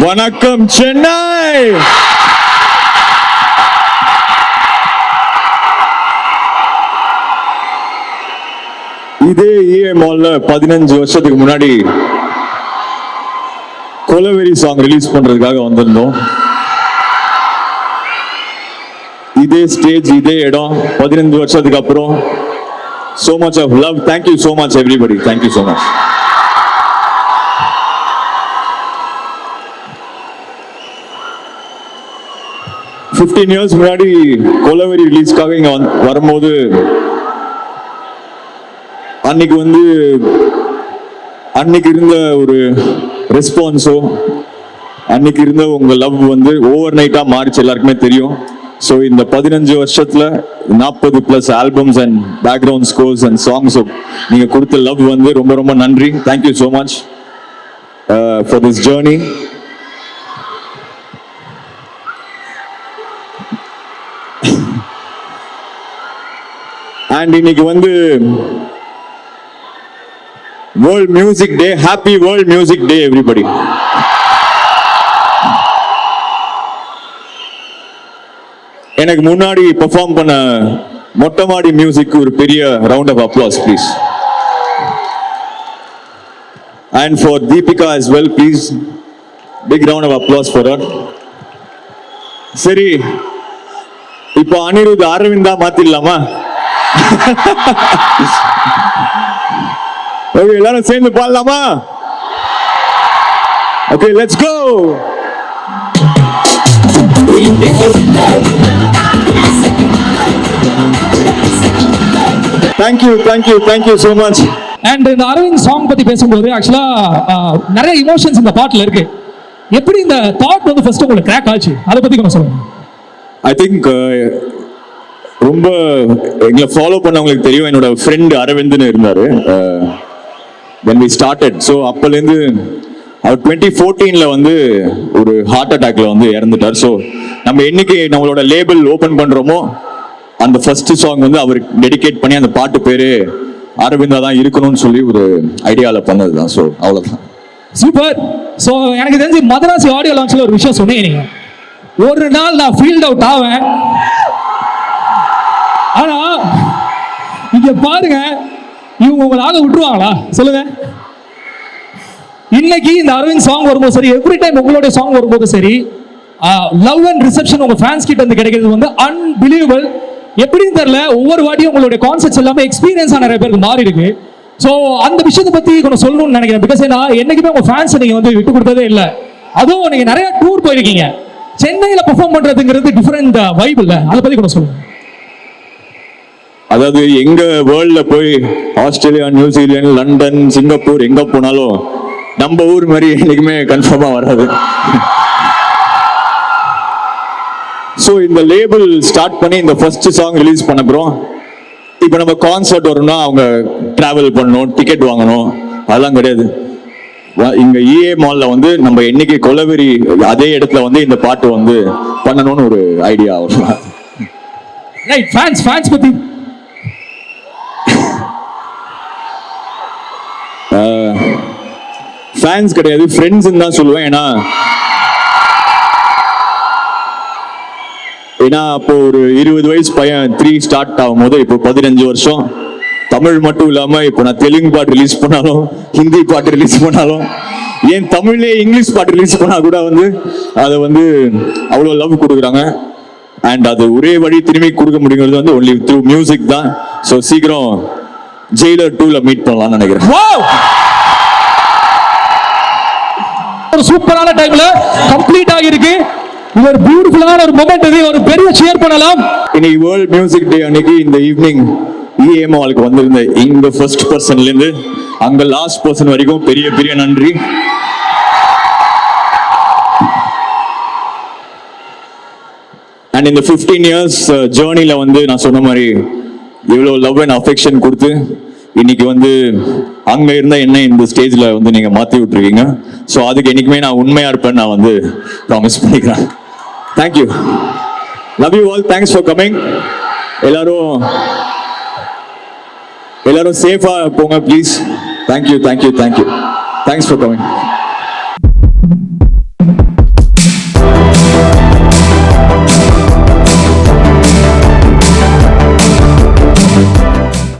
வணக்கம் சென்னை. இதே EA மால்ல 15 வருஷத்துக்கு முன்னாடி கொலவெறி சாங் ரிலீஸ் பண்றதுக்காக வந்திருந்தோம். இதே ஸ்டேஜ், இதே இடம், 15 வருஷத்துக்கு அப்புறம். So much of love. Thank you so much everybody. Thank you so much. $15 years முன்னாடி கொலவெறி ரிலீஸ்க்காக இங்க வரும்போது அன்னைக்கு இருந்த ஒரு ரெஸ்பான்ஸோ, அன்னைக்கு இருந்த உங்க லவ் ஓவர் நைட்டா மாறிச்சு, எல்லாருக்குமே தெரியும். ஸோ இந்த 15 வருஷத்துல 40+ albums and background scores and songs நீங்க கொடுத்த லவ் ரொம்ப ரொம்ப நன்றி. Thank you so much for this journey. And இன்னைக்கு world music day. Happy world music day everybody. எனக்கு முன்னாடி பெர்ஃபார்ம் பண்ண மொட்டமாடி மியூசிக் ஒரு பெரிய round of applause please. And for Deepika as well, please big round of applause for her. சரி, இப்போ Anirudh Aravinda மாத்திடலாமா? Okay, எல்லாரும் சேர்ந்து பாடலாமா? Okay, let's go. Thank you so much. And இந்த அரவிந்த் சாங் பத்தி பேசும்போது ஆக்சுவலா நிறைய இமோஷன்ஸ் இந்த பாட்டுல இருக்கு. எப்படி இந்த தாட் ஃபர்ஸ்ட் உங்களுக்கு கிராக் ஆச்சு, அதை பத்தி கொஞ்சம் சொல்லுங்க. ஐ திங்க் ரொம்ப எங்களை ஃபாலோ பண்ணவங்களுக்கு தெரியும். என்னோட ஃப்ரெண்ட் அரவிந்த்னு இருந்தாரு when we started. ஸோ அப்போலேருந்து அவர் 2014ல ஒரு ஹார்ட் அட்டாக்ல இறந்துட்டார். ஸோ நம்ம என்னைக்கு நம்மளோட லேபிள் ஓபன் பண்றோமோ அந்த ஃபர்ஸ்ட் சாங் அவருக்கு டெடிகேட் பண்ணி அந்த பாட்டு பேரு அரவிந்தா தான் இருக்கணும்னு சொல்லி ஒரு ஐடியால பண்ணது தான். ஸோ அவ்வளோதான். சூப்பர். ஸோ எனக்கு தெரிஞ்சு மதராசி ஆடியோ லான்ச்ல ஒரு விஷயம் சொன்னீங்க நீங்க. ஒரு நாள் நான் ஃபீல்ட் அவுட் ஆவேன், ஆனா இங்க பாருங்க, இவங்க உங்களை ஆக விட்டுருவாங்களா சொல்லுங்க? இன்னைக்கு இந்த அரவிந்த் சாங் வரும்போது சரி, எவ்ரி டைம் உங்களுடைய சாங் வரும்போது சரி, லவ் அண்ட் ரிசெப்ஷன் உங்க ஃபேன்ஸ் கிட்ட இருந்து கிடைக்கிறது அன்பிலீவபிள். எப்படின்னு தெரியல, ஒவ்வொரு வாட்டியும் உங்களுடைய கான்செப்ட்ஸ் எல்லாமே எக்ஸ்பீரியன்ஸா நிறைய பேருக்கு மாறி இருக்கு. ஸோ அந்த விஷயத்தை பத்தி கொஞ்சம் சொல்லணும்னு நினைக்கிறேன். பிகாஸ் நான் என்னைக்குமே உங்க ஃபேன்ஸ் நீங்க விட்டு கொடுத்ததே இல்லை. அதுவும் நீங்க நிறைய டூர் போயிருக்கீங்க. சென்னையில பெர்ஃபார்ம் பண்றதுங்கிறது டிஃபரெண்ட் வைப் இல்ல, அதை பத்தி கொஞ்சம் சொல்லுங்க. அதாவது எங்க வேர்ல்ட்ல போய் ஆஸ்திரேலியா, நியூசிலாந்து, லண்டன், சிங்கப்பூர் எங்க போனாலும் நம்ம ஊர் மாதிரி என்னைக்குமே கன்ஃபார்மா வராது. ஸோ இந்த லேபிள் ஸ்டார்ட் பண்ணி இந்த ஃபர்ஸ்ட் சாங் ரிலீஸ் பண்ண அப்புறம் இப்போ நம்ம கான்சர்ட் வரணும்னா அவங்க டிராவல் பண்ணணும், டிக்கெட் வாங்கணும், அதெல்லாம் கிடையாது. இங்க EA மால்ல நம்ம என்னைக்கு கொலவெறி அதே இடத்துல இந்த பாட்டு பண்ணணும்னு ஒரு ஐடியா வரும். ரைட், ஃபேன்ஸ் பத்தி ஃபேன்ஸ் கிடையாது, ஃப்ரெண்ட்ஸ் தான் சொல்லுவேன். ஏன்னா அப்போ ஒரு 20 வயசு பையன் 3 ஸ்டார்ட் ஆகும் போது இப்போ 15 வருஷம் தமிழ் மட்டும் இல்லாம இப்போ நான் தெலுங்கு பாட்டு ரிலீஸ் பண்ணாலும், ஹிந்தி பாட்டு ரிலீஸ் பண்ணாலும், ஏன் தமிழ்லேயே இங்கிலீஷ் பாட்டு ரிலீஸ் பண்ணா கூட அதை அவ்வளோ லவ் கொடுக்குறாங்க. அண்ட் அது ஒரே வழி திரும்பி கொடுக்க முடியுங்கிறது ஒன்லி த்ரூ மியூசிக் தான். ஸோ சீக்கிரம் ஜெயிலர் 2ல மீட் பண்ணலாம்னு நினைக்கிறேன். ஒரு சூப்பரான டைம்ல கம்ப்ளீட் ஆகிருக்கு. இது ஒரு பியூட்டிஃபுல்லான ஒரு மொமெண்ட். இது ஒரு பெரிய ஷேர் பண்ணலாம். இன்னைக்கு வேர்ல்ட் மியூசிக் டே அன்னைக்கு இந்த ஈவினிங் EA மாலுக்கு வந்திருந்த இங்க ஃபர்ஸ்ட் பர்சன்ல இருந்து அங்க லாஸ்ட் பர்சன் வரைக்கும் பெரிய பெரிய நன்றி. அண்ட் இந்த 15 இயர்ஸ் ஜேர்னில நான் சொன்ன மாதிரி இவ்வளோ லவ் அண்ட் அஃபெக்ஷன் கொடுத்து இன்னைக்கு அங்க இருந்த என்ன இந்த ஸ்டேஜ்ல நீங்க மாத்தி விட்டுருக்கீங்க. ஸோ அதுக்கு என்னைக்குமே நான் உண்மையா இருப்பேன், நான் ப்ராமிஸ் பண்ணிக்கிறேன். Thank you, love you all, thanks for coming. எல்லாரும் சேஃபா போங்க please. Thank you, thanks for coming.